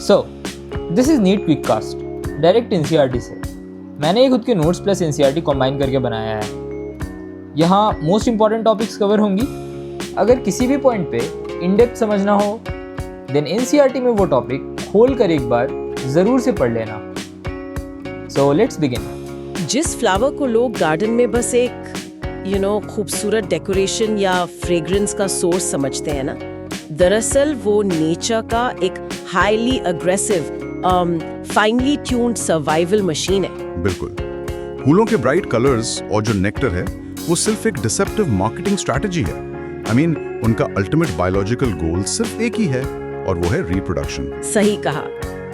So this is NEET quick cast direct NCERT से। मैंने ये खुद के नोट्स प्लस एनसीईआरटी कंबाइन करके बनाया है। यहाँ मोस्ट इंपॉर्टेंट टॉपिक्स कवर होंगी। अगर किसी भी पॉइंट पे इन डेप्थ समझना हो देन एनसीईआरटी में वो टॉपिक खोल कर एक बार ज़रूर से पढ़ लेना। So let's begin. जिस फ्लावर को लोग गार्डन में बस एक खूबसूरत डेकोरेशन या फ्रेग्रेंस का सोर्स समझते हैं ना, दरअसल वो नेचर का एक highly aggressive finally tuned survival machine है। बिल्कुल। फूलों के ब्राइट कलर्स और जो नेक्टर है वो सिर्फ एक डिसेप्टिव मार्केटिंग स्ट्रैटेजी है। उनका अल्टीमेट बायोलॉजिकल गोल सिर्फ एक ही है और वो है रिप्रोडक्शन। सही कहा।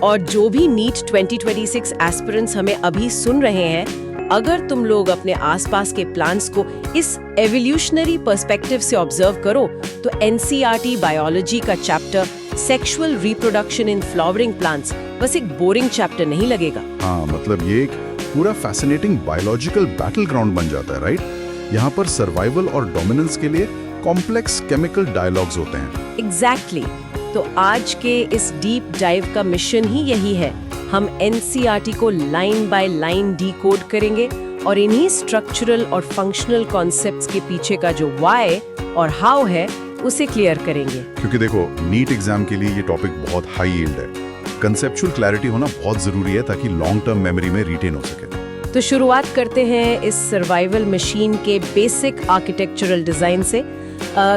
और जो भी नीट 2026 एस्पिरेंट्स हमें अभी सुन रहे हैं, अगर तुम लोग अपने आसपास के प्लांट्स को इस एवोल्यूशनरी पर्सपेक्टिव से ऑब्जर्व करो तो एनसीईआरटी बायोलॉजी का chapter sexual reproduction in flowering plants बस एक बोरिंग चैप्टर नहीं लगेगा। हाँ, मतलब ये एक पूरा फैसिनेटिंग बायोलॉजिकल बैटल ग्राउंड बन जाता है, राइट? यहाँ पर सर्वाइवल और डोमिनेंस के लिए कॉम्प्लेक्स केमिकल डायलॉग्स होते हैं। एग्जैक्टली। तो आज के इस डीप डाइव का मिशन ही यही है। हम एनसीईआरटी को लाइन बाय लाइन डिकोड करेंगे और इन्हीं स्ट्रक्चरल और फंक्शनल कॉन्सेप्ट्स के पीछे का जो व्हाई और हाउ है उसे क्लियर करेंगे। क्योंकि देखो, नीट एग्जाम के लिए ये टॉपिक बहुत हाई यील्ड है। कंसेप्चुअल क्लैरिटी होना बहुत जरूरी है ताकि लॉन्ग टर्म मेमोरी में रिटेन हो सके। तो शुरुआत करते हैं इस सर्वाइवल मशीन के बेसिक आर्किटेक्चरल डिजाइन से।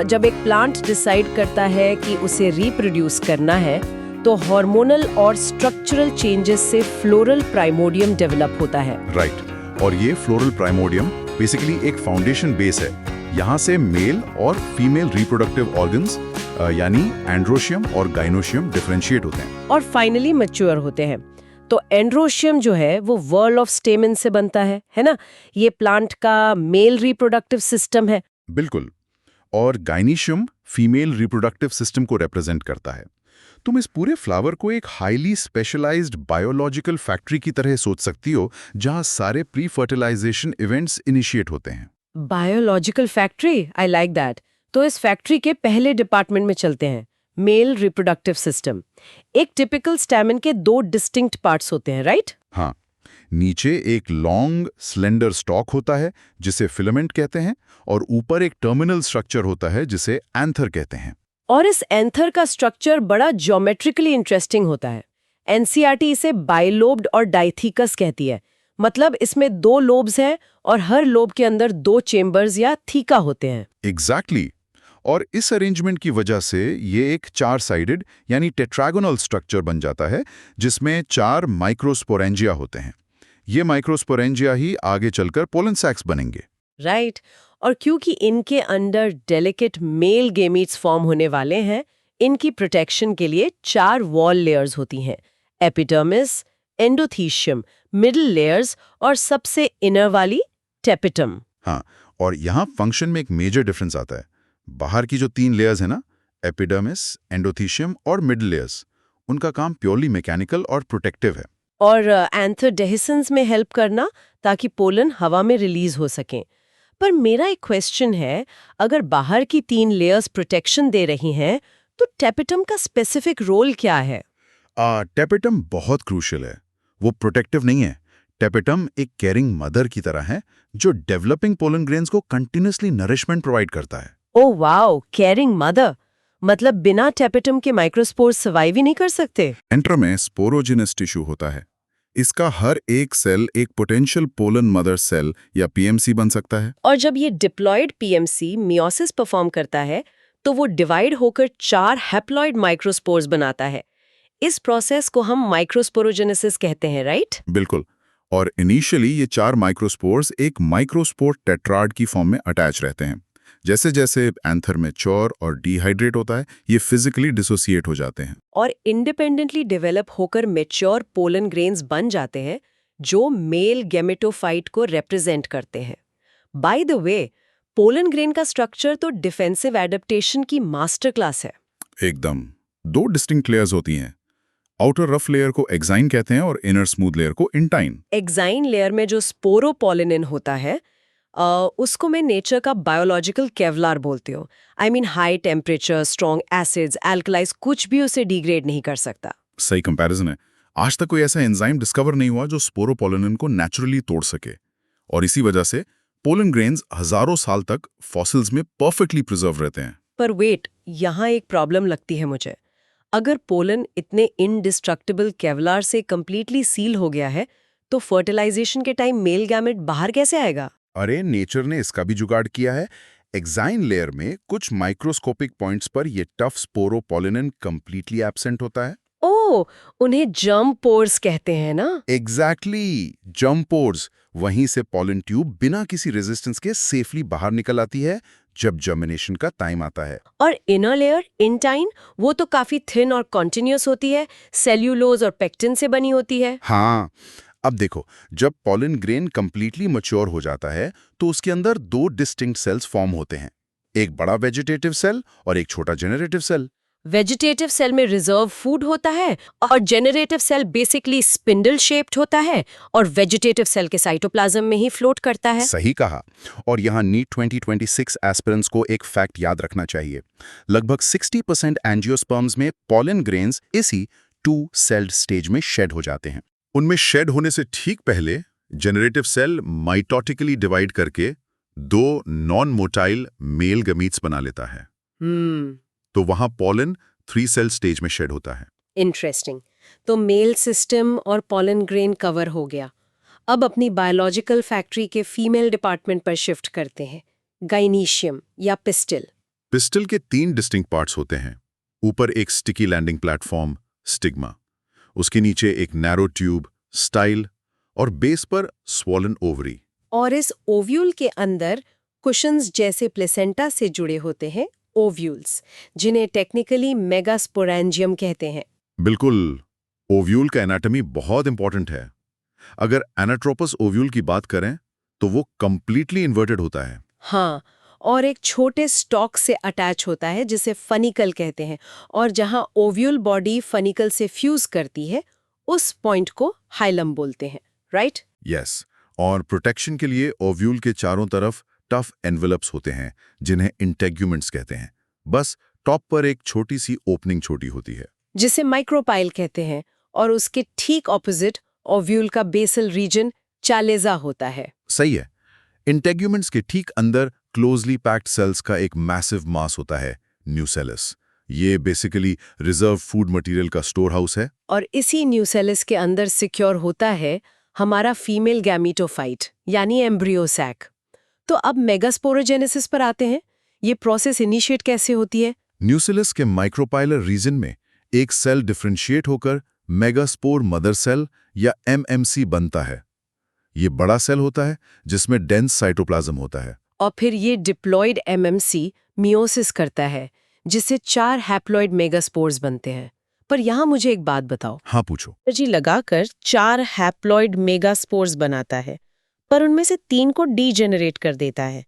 जब एक प्लांट डिसाइड करता है कि उसे रिप्रोड्यूस करना है तो हार्मोनल और स्ट्रक्चरल चेंजेस से फ्लोरल प्राइमोडियम डेवलप होता है। राइट। और ये फ्लोरल प्राइमोडियम बेसिकली एक फाउंडेशन बेस है। यहाँ से मेल और फीमेल रिप्रोडक्टिव ऑर्गन्स यानी एंड्रोशियम और गाइनोशियम डिफरेंशिएट होते हैं और फाइनली मैच्योर होते हैं। तो एंड्रोशियम जो है वो व्हर्ल ऑफ स्टेमन से बनता है ना? ये प्लांट का मेल रिप्रोडक्टिव सिस्टम है। बिल्कुल। और गाइनीशियम फीमेल रिप्रोडक्टिव सिस्टम को रिप्रेजेंट करता है। तुम इस पूरे फ्लावर को एक हाईली स्पेशलाइज्ड बायोलॉजिकल फैक्ट्री की तरह सोच सकती हो, जहां सारे प्री फर्टिलाइजेशन इवेंट्स इनिशिएट होते हैं। Biological factory, I like that. तो इस फैक्ट्री के पहले डिपार्टमेंट में चलते हैं, मेल रिप्रोडक्टिव सिस्टम। एक टिपिकल स्टैमेन के दो डिस्टिंक्ट पार्ट्स होते हैं, राइट? हाँ, नीचे एक लॉन्ग स्लेंडर स्टॉक होता है जिसे फिलामेंट कहते हैं और ऊपर एक टर्मिनल स्ट्रक्चर होता है जिसे एंथर कहते हैं। और इस एंथर का स्ट्रक्चर बड़ा ज्योमेट्रिकली इंटरेस्टिंग होता है। एनसीईआरटी इसे बाइलोब्ड और डाइथीकस कहती है। मतलब इसमें दो लोब्स हैं और हर लोब के अंदर दो चेम्बर्स या थीका होते हैं। एग्जैक्टली। और इस अरेंजमेंट की वजह से ये एक चार साइडेड यानी टेट्रागोनल स्ट्रक्चर बन जाता है जिसमें चार माइक्रोस्पोरेंजिया होते हैं। ये माइक्रोस्पोरेंजिया ही आगे चलकर पोलन सैक्स बनेंगे। राइट। और क्योंकि इनके under delicate mail gametes form होने वाले हैं, इनकी प्रोटेक्शन के लिए चार वॉल लेयर्स होती हैं: एपिडर्मिस, एंडोथीशियम, मिडिल लेयर्स और सबसे इनर वाली टेपिटम। हाँ, और यहाँ फंक्शन में एक मेजर डिफरेंस आता है। बाहर की जो तीन लेयर्स है ना, एपिडर्मिस, एंडोथीशियम और मिडिल लेयर्स, उनका काम प्योरली मैकेनिकल और प्रोटेक्टिव है और एंथर डेहिसेंस में हेल्प करना ताकि पोलन हवा में रिलीज हो सकें। पर मेरा एक क्वेश्चन है, अगर बाहर की तीन लेयर्स प्रोटेक्शन दे रही हैं तो टेपिटम का स्पेसिफिक रोल क्या है? टेपिटम बहुत क्रूशियल है। वो प्रोटेक्टिव नहीं है। टेपिटम एक केयरिंग मदर की तरह है जो डेवलपिंग पोलन ग्रेन्स को कंटिन्यूअसली नरिशमेंट प्रोवाइड करता है। Oh wow, caring mother. मतलब बिना टेपिटम के माइक्रोस्पोर्स सर्वाइव ही नहीं कर सकते। एंटर में स्पोरोजिनस टिश्यू होता है। इसका हर एक सेल एक पोटेंशियल पोलन मदर सेल या पीएमसी बन सकता है। और जब ये डिप्लॉयड पीएमसी मियोसिस परफॉर्म करता है तो वो डिवाइड होकर चार हैप्लॉइड माइक्रोस्पोर्स बनाता है। इस प्रोसेस को हम माइक्रोस्पोरोजेनेसिस कहते हैं, राइट? बिल्कुल। और इनिशियली ये चार माइक्रोस्पोर्स एक माइक्रोस्पोर टेट्राड की फॉर्म में अटैच रहते हैं। जैसे जैसे एंथर मैच्योर और डिहाइड्रेट होता है, ये फिजिकली डिसोसिएट हो जाते हैं और इंडिपेंडेंटली डेवलप होकर मैच्योर पोलन ग्रेन्स बन जाते हैं जो मेल गैमेटोफाइट को रिप्रेजेंट करते हैं। By the way, pollen grain का स्ट्रक्चर तो डिफेंसिव एडेप्टेशन की मास्टर क्लास है। एकदम। दो डिस्टिंक्ट लेयर्स होती हैं। आउटर रफ लेयर को एक्साइन कहते हैं और इनर स्मूथ लेयर को इंटाइन। एक्साइन लेयर में जो स्पोरोपोलिनिन होता है उसको मैं नेचर का बायोलॉजिकल केवलार बोलती हूँ। I mean high temperature, strong acids, alkalis कुछ भी उसे डिग्रेड नहीं कर सकता। सही कंपैरिजन है। आज तक कोई ऐसा एंजाइम डिस्कवर नहीं हुआ जो स्पोरोपोलिन को नेचुरली तोड़ सके, और इसी वजह से पोलन ग्रेन्स हजारों साल तक फॉसिल्स में परफेक्टली प्रिजर्व रहते हैं। पर वेट, यहाँ एक प्रॉब्लम लगती है मुझे। अगर पोलन इतने इनडिस्ट्रक्टिबल केवलार से कंप्लीटली सील हो गया है, तो फर्टिलाइजेशन के टाइम मेल गैमेट बाहर कैसे आएगा? अरे नेचर ने इसका भी जुगाड़ किया है। एक्साइन लेयर में कुछ माइक्रोस्कोपिक पॉइंट्स पर ये टफ स्पोरोपोलिन कंप्लीटली एब्सेंट होता है। ओह, उन्हें जर्म पोर्स कहते हैं ना? Exactly, germ pores. वहीं से पॉलन ट्यूब बिना किसी रेजिस्टेंस के सेफली बाहर निकल आती है जब जर्मिनेशन का टाइम आता है। और इनर लेयर, इंटाइन, वो तो काफी थिन और कॉन्टिन्यूस होती है, सेल्यूलोज और पेक्टिन से बनी होती है। हाँ, अब देखो, जब पॉलन ग्रेन कंप्लीटली मैच्योर हो जाता है तो उसके अंदर दो डिस्टिंक्ट सेल्स फॉर्म होते हैं, एक बड़ा वेजिटेटिव सेल और एक छोटा जेनरेटिव सेल। वेजिटेटिव सेल में रिजर्व फूड होता है और generative cell basically spindle shaped होता है और वेजिटेटिव सेल के साइटोप्लाज्म में ही फ्लोट करता है। सही कहा। और यहाँ नीट 2026 एस्पिरेंट्स को एक फैक्ट याद रखना चाहिए। लगभग 60% एंजियोस्पर्म्स में पॉलन ग्रेन्स इसी 2 सेल्ड स्टेज में शेड हो जाते हैं। उनमें शेड होने से ठीक पहले जेनरेटिव सेल माइटोटिकली डिवाइड करके 2 नॉन मोटाइल मेल गमीट्स बना लेता है। तो वहां पॉलन 3 सेल स्टेज में शेड होता है। इंटरेस्टिंग। तो मेल सिस्टम और पॉलन ग्रेन कवर हो गया। अब अपनी बायोलॉजिकल फैक्ट्री के फीमेल डिपार्टमेंट पर शिफ्ट करते हैं, गाइनीशियम या पिस्टिल। पिस्टिल के 3 डिस्टिंक्ट पार्ट्स होते हैं। ऊपर एक स्टिकी लैंडिंग प्लेटफॉर्म, स्टिग्मा, उसके नीचे एक नैरो ट्यूब, स्टाइल, और बेस पर स्वॉलन ओवरी। और इस ओव्यूल के अंदर कुशन्स जैसे प्लेसेंटा से जुड़े होते हैं, ओव्यूल्स, जिन्हें टेक्निकली मेगास्पोरेंजियम कहते हैं। बिल्कुल, ओव्यूल का एनाटॉमी बहुत इंपॉर्टेंट है। अगर एनाट्रोपस ओव्यूल की बात करें तो वो कंप्लीटली इन्वर्टेड होता है। हाँ, और एक छोटे स्टॉक से अटैच होता है जिसे फनिकल कहते हैं, और जहां ओव्यूल बॉडी फनिकल से फ्यूज करती है उस पॉइंट को हाइलम बोलते हैं, राइट? यस, और प्रोटेक्शन के लिए ओव्यूल के चारों तरफ टफ एनवेलप्स होते हैं जिन्हें इंटेग्यूमेंट्स कहते हैं। बस टॉप पर एक छोटी सी ओपनिंग छोटी होती है जिसे माइक्रोपाइल कहते हैं, और उसके ठीक ऑपोजिट ओव्यूल का बेसल रीजन चालेजा होता है। सही है। इंटेग्यूमेंट्स के ठीक अंदर क्लोजली पैक्ड सेल्स का एक मैसिव मास होता है, न्यूसेलस। ये बेसिकली रिजर्व फूड मटेरियल का स्टोर हाउस है। और इसी न्यूसेलस के अंदर सिक्योर होता है हमारा फीमेल गैमीटोफाइट यानी एम्ब्रियो सैक। तो अब मेगास्पोरोजेनेसिस पर आते हैं। ये प्रोसेस इनिशिएट कैसे होती है? न्यूसेलस के माइक्रोपाइलर रीजन में एक सेल डिफरेंशिएट होकर मेगास्पोर मदर सेल या एमएमसी बनता है। ये बड़ा सेल होता है जिसमें डेंस साइटोप्लाज्म होता है। और फिर ये डिप्लॉयड एमएमसी मियोसिस करता है, जिससे 4 हैप्लॉयड मेगास्पोर्स बनते हैं। पर यहाँ मुझे एक बात बताओ। हाँ, पूछो। एनर्जी लगाकर 4 हैप्लॉयड मेगास्पोर्स बनाता है, पर उनमें से 3 को डीजेनरेट कर देता है।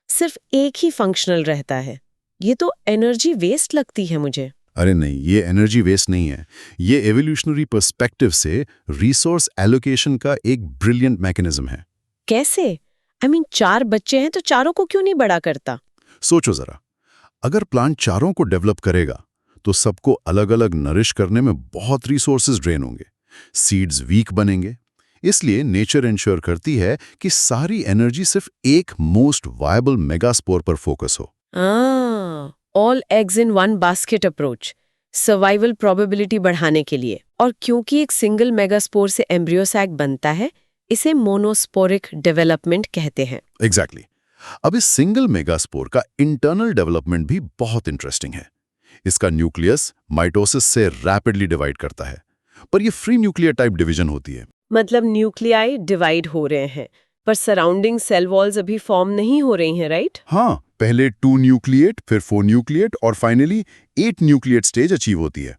सिर्फ एक ही फंक्शनल रहता है। ये तो एनर्जी वेस्ट लगती है मुझे। अरे नहीं, ये एनर्जी वेस्ट नहीं है। ये एवोल्यूशनरी पर्सपेक्टिव से रिसोर्स एलोकेशन का एक ब्रिलियंट मैकेनिज्म है। कैसे? I mean, 4 बच्चे हैं तो चारों को क्यों नहीं बड़ा करता? सोचो जरा, अगर प्लांट चारों को डेवलप करेगा तो सबको अलग अलग नरिश करने में बहुत रिसोर्सेज ड्रेन होंगे, सीड्स वीक बनेंगे। इसलिए नेचर इंश्योर करती है कि सारी एनर्जी सिर्फ एक मोस्ट वायबल मेगास्पोर पर फोकस हो। All eggs in one basket approach, survival probability बढ़ाने के लिए। और क्योंकि एक सिंगल मेगास्पोर से एम्ब्रियो सैक बनता है, इसे मोनोस्पोरिक डेवलपमेंट कहते हैं। एग्जैक्टली। अब इस सिंगल मेगास्पोर का इंटरनल डेवलपमेंट भी बहुत इंटरेस्टिंग है। इसका न्यूक्लियस माइटोसिस से रैपिडली डिवाइड करता है, पर यह फ्री न्यूक्लियर टाइप डिवीजन होती है। मतलब न्यूक्लियाई डिवाइड हो रहे हैं, पर सराउंडिंग सेल वॉल्स अभी फॉर्म नहीं हो रही हैं, राइट? हाँ, पहले 2 न्यूक्लिएट, फिर 4 न्यूक्लिएट और फाइनली 8 न्यूक्लिएट स्टेज अचीव होती है।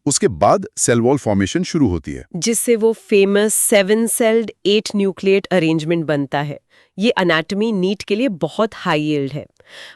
उसके बाद सेल वॉल फॉर्मेशन शुरू होती है, जिससे वो फेमस 7 सेल्ड 8 न्यूक्लिएट अरेंजमेंट बनता है। ये एनाटॉमी नीट के लिए बहुत हाई यील्ड है।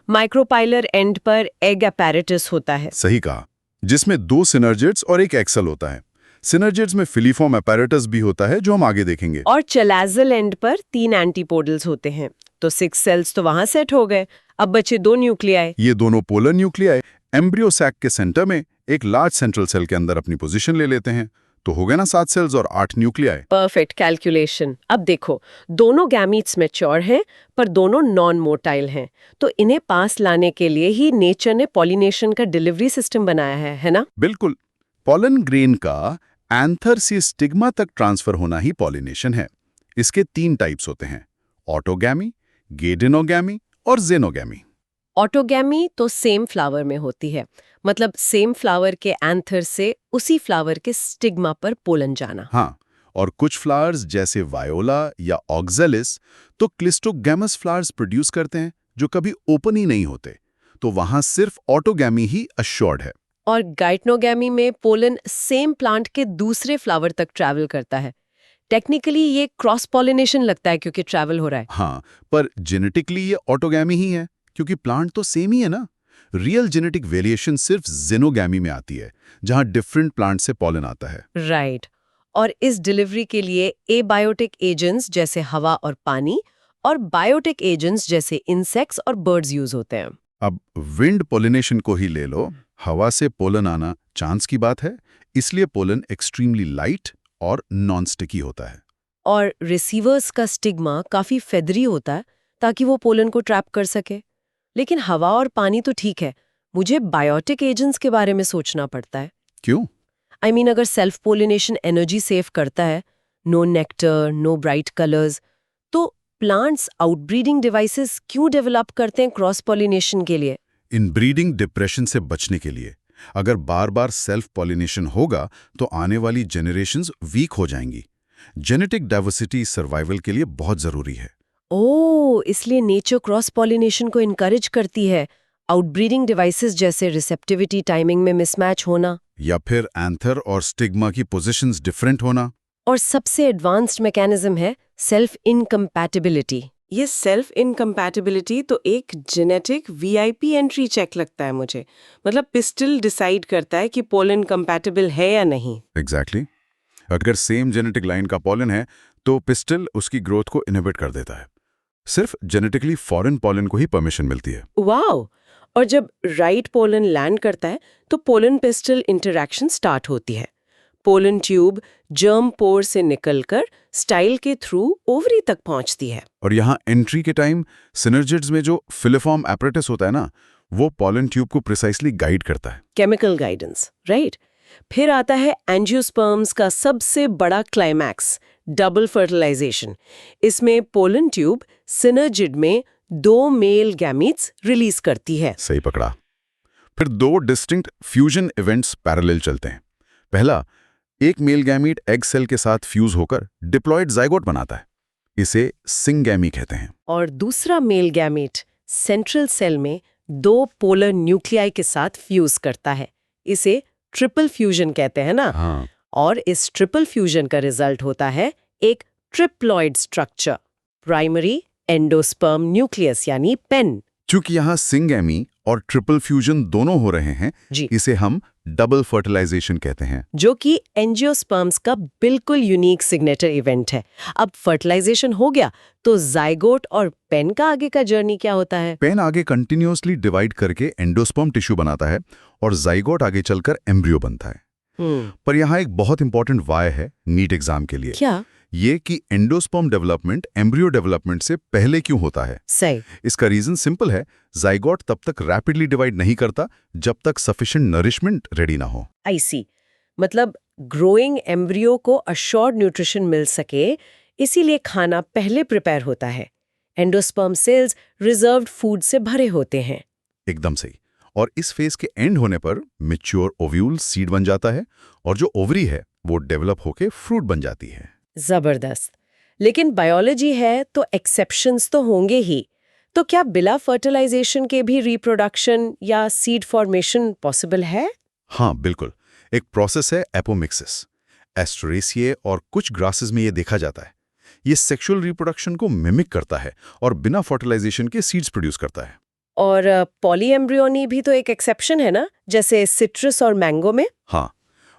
माइक्रोपाइलर एंड पर एग अपैरेटस होता है। सही कहा, जिसमें 2 सिनर्जिड्स और एक एक्सेल होता है। सिनर्जिड्स में फिलीफॉर्म अपैरेटस भी होता है जो हम आगे देखेंगे। और चलाजल एंड पर 3 एंटीपोडल्स होते हैं। तो 6 सेल्स तो वहां सेट हो गए। अब बचे 2 न्यूक्लियाई। ये दोनों पोलर न्यूक्लियाई एम्ब्रियो सैक के सेंटर में एक लार्ज सेंट्रल सेल के अंदर अपनी पोजीशन ले लेते हैं, तो हो गए ना 7 सेल्स और 8 न्यूक्लियाई। Perfect calculation. अब देखो, दोनों गैमीट्स मैच्योर हैं पर दोनों नॉन मोटाइल हैं, तो इन्हें पास लाने के लिए ही नेचर ने पॉलिनेशन का डिलीवरी सिस्टम बनाया है ना? बिल्कुल। पॉलन ग्रेन का एंथर से स्टिग्मा तक ट्रांसफर होना ही पॉलिनेशन है। इसके 3 टाइप्स होते हैं, ऑटोगैमी, गेडिनोगैमी और जेनोगैमी। ऑटोगैमी तो सेम फ्लावर में होती है, मतलब सेम फ्लावर के एंथर से उसी फ्लावर के स्टिग्मा पर पोलन जाना। हाँ, और कुछ फ्लावर्स जैसे वायोला या ऑक्जेलिस तो क्लिस्टोगैमस फ्लावर्स प्रोड्यूस करते हैं जो कभी ओपन ही नहीं होते, तो वहां सिर्फ ऑटोगैमी ही अश्योर्ड है। और गाइटनोगैमी में पोलन सेम प्लांट के दूसरे फ्लावर तक ट्रैवल करता है। टेक्निकली ये क्रॉस पॉलिनेशन लगता है क्योंकि ट्रैवल हो रहा है। हाँ, पर जेनेटिकली ये ऑटोगैमी ही है क्योंकि प्लांट तो सेम ही है ना। रियल जेनेटिक वेरिएशन सिर्फ जेनोगैमी में आती है, जहां डिफरेंट प्लांट से पॉलन आता है। राइट। और इस डिलीवरी के लिए एबायोटिक एजेंट्स जैसे हवा और पानी और बायोटिक एजेंट्स जैसे इंसेक्ट्स और बर्ड्स यूज होते हैं। अब विंड पोलिनेशन को ही ले लो, हवा से पोलन आना चांस की बात है, इसलिए पोलन एक्सट्रीमली लाइट और नॉन स्टिकी होता है। और रिसीवर्स का स्टिग्मा काफी फेदरी होता है ताकि वो पोलन को ट्रैप कर सके। लेकिन हवा और पानी तो ठीक है, मुझे बायोटिक एजेंट्स के बारे में सोचना पड़ता है। क्यों? I mean, अगर सेल्फ पोलिनेशन एनर्जी सेव करता है, no nectar, no bright colours, तो प्लांट्स आउटब्रीडिंग डिवाइसेस क्यों डेवलप करते हैं क्रॉस पॉलिनेशन के लिए? इन ब्रीडिंग डिप्रेशन से बचने के लिए। अगर बार बार सेल्फ पॉलिनेशन होगा तो आने वाली जेनरेशंस वीक हो जाएंगी। जेनेटिक डाइवर्सिटी सर्वाइवल के लिए बहुत जरूरी है। ओह, इसलिए नेचर क्रॉस पॉलिनेशन को इनकरेज करती है। आउटब्रीडिंग डिवाइसेस जैसे रिसेप्टिविटी टाइमिंग में मिसमैच होना, या फिर एंथर और स्टिग्मा की पोजीशंस डिफरेंट होना। और सबसे एडवांस्ड मैकेनिज्म है सेल्फ इनकम्पैटिबिलिटी। ये सेल्फ इनकम्पैटिबिलिटी तो एक जेनेटिक वीआईपी एंट्री चेक लगता है मुझे। मतलब पिस्टल डिसाइड करता है कि पोलन कंपैटिबल है या नहीं। एग्जैक्टली। अगर सेम जेनेटिक लाइन का पॉलन है तो पिस्टल उसकी ग्रोथ को इनहिबिट कर देता है। सिर्फ जेनेटिकली फॉरेन पॉलन को ही परमिशन मिलती है। वाओ! और जब राइट पोलन लैंड करता है तो पोलन पिस्टल इंटरैक्शन स्टार्ट होती है। पोलन ट्यूब जर्म पोर से निकलकर स्टाइल के थ्रू ओवरी तक पहुंचती है। और यहाँ एंट्री के टाइम सिनर्जिड्स में जो फिलिफॉर्म एपरेटस होता है ना, वो पॉलन ट्यूब को प्रिसाइसली गाइड करता है। Chemical guidance, right. फिर आता है एंजियोस्पर्म्स का सबसे बड़ा क्लाइमैक्स, डबल फर्टिलाइजेशन। इसमें पोलन ट्यूब सिनर्जिड में 2 मेल गैमीट्स रिलीज करती है। सही पकड़ा। फिर 2 डिस्टिंक्ट फ्यूजन इवेंट्स पैरेलल चलते हैं। पहला, एक मेल गैमीट एग सेल के साथ फ्यूज होकर डिप्लॉयड जाइगोट बनाता है। इसे सिंगैमी कहते हैं। और दूसरा मेल गैमीट सेंट्रल सेल में 2 पोलर न्यूक्लियाई के साथ फ्यूज करता है। इसे ट्रिपल फ्यूजन कहते हैं ना। हाँ। और इस ट्रिपल फ्यूजन का रिजल्ट होता है एक triploid structure, primary endosperm nucleus यानी पेन। चूंकि यहाँ सिंगैमी और ट्रिपल फ्यूजन दोनों हो रहे हैं, जी। इसे हम डबल फर्टिलाइजेशन कहते हैं, जो कि एंजियोस्पर्म्स का बिल्कुल यूनिक सिग्नेचर इवेंट है। अब फर्टिलाइजेशन हो गया तो जाइगोट और पेन का आगे का जर्नी क्या होता है? पेन आगे कंटिन्यूअसली डिवाइड करके एंडोस्पर्म टिश्यू बनाता है और जाइगोट आगे चलकर एम्ब्रियो बनता है। पर यहाँ एक बहुत इंपॉर्टेंट वाय है नीट एग्जाम के लिए। क्या? ये कि एंडोस्पर्म डेवलपमेंट एम्ब्रियो डेवलपमेंट से पहले क्यों होता है। सही। इसका रीजन सिंपल है, जाइगोट तब तक रैपिडली डिवाइड नहीं करता जब तक सफिशिएंट नरिशमेंट रेडी ना हो। आई सी। मतलब ग्रोइंग एम्ब्रियो को अश्योर्ड न्यूट्रिशन मिल सके, इसीलिए खाना पहले प्रिपेयर होता है। एंडोस्पर्म सेल्स रिजर्व्ड फूड से भरे होते हैं। एकदम सही। और इस फेज के एंड होने पर मैच्योर ओव्यूल सीड बन जाता है और जो ओवरी है वो डेवलप होके फ्रूट बन जाती है। जबरदस्त। लेकिन बायोलॉजी है तो एक्सेप्शंस तो होंगे ही। तो क्या बिना फर्टिलाइजेशन के भी रिप्रोडक्शन या सीड फॉर्मेशन पॉसिबल है? हाँ बिल्कुल। एक प्रोसेस है एपोमिक्सिस। एस्टरेसिए और कुछ ग्रासेस में ये देखा जाता है। ये सेक्सुअल रिप्रोडक्शन को मिमिक करता है और बिना फर्टिलाइजेशन के सीड्स प्रोड्यूस करता है। और पॉलीएम्ब्रियोनी भी तो एक एक्सेप्शन है ना, जैसे सिट्रस और मैंगो में। हाँ,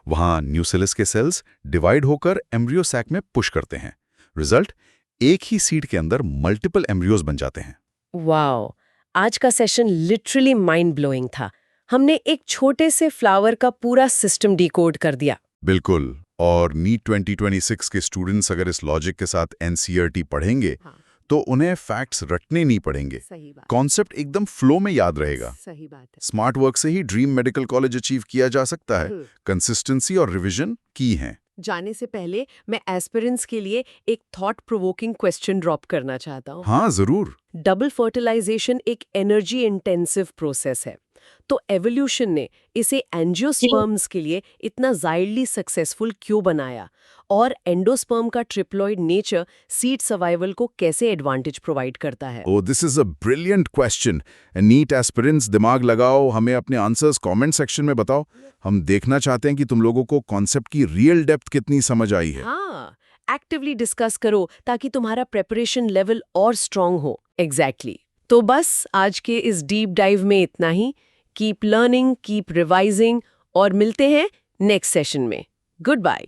वहां न्यूसेलस के सेल्स डिवाइड होकर एम्ब्रियो सैक में पुश करते हैं। रिजल्ट, एक ही सीड के अंदर मल्टीपल एम्ब्रियोज बन जाते हैं। वाओ, आज का सेशन लिटरली माइंड ब्लोइंग था। हमने एक छोटे से फ्लावर का पूरा सिस्टम डिकोड कर दिया। बिल्कुल। और नीट 2026 के स्टूडेंट्स अगर इस लॉजिक के साथ एनसीईआरटी पढ़ेंगे तो उन्हें फैक्ट्स रटने नहीं पड़ेंगे। सही बात। कॉन्सेप्ट एकदम फ्लो में याद रहेगा। सही बात है। स्मार्ट वर्क से ही ड्रीम मेडिकल कॉलेज अचीव किया जा सकता है। कंसिस्टेंसी और रिवीजन की हैं। जाने से पहले मैं एस्पिरेंट्स के लिए एक थॉट प्रोवोकिंग क्वेश्चन ड्रॉप करना चाहता हूँ। हाँ, जरूर। डबल फर्टिलाइजेशन एक एनर्जी इंटेंसिव प्रोसेस है, तो एवोल्यूशन ने इसे एंजियोस्पर्म्स के लिए इतना जाइडली सक्सेसफुल क्यों बनाया, और एंडोस्पर्म का ट्रिप्लॉइड नेचर सीड सर्वाइवल को कैसे एडवांटेज प्रोवाइड करता है? Oh, this is a brilliant question. NEET aspirants दिमाग लगाओ, हमें अपने आंसर्स कमेंट सेक्शन में बताओ। हम देखना चाहते हैं कि तुम लोगों को कॉन्सेप्ट की रियल डेप्थ कितनी समझ आई है। हाँ, एक्टिवली डिस्कस करो ताकि तुम्हारा प्रेपरेशन लेवल और स्ट्रांग हो। एग्जैक्टली। तो बस आज के इस डीप डाइव में इतना ही। कीप लर्निंग, कीप रिवाइजिंग, और मिलते हैं नेक्स्ट सेशन में। Good bye.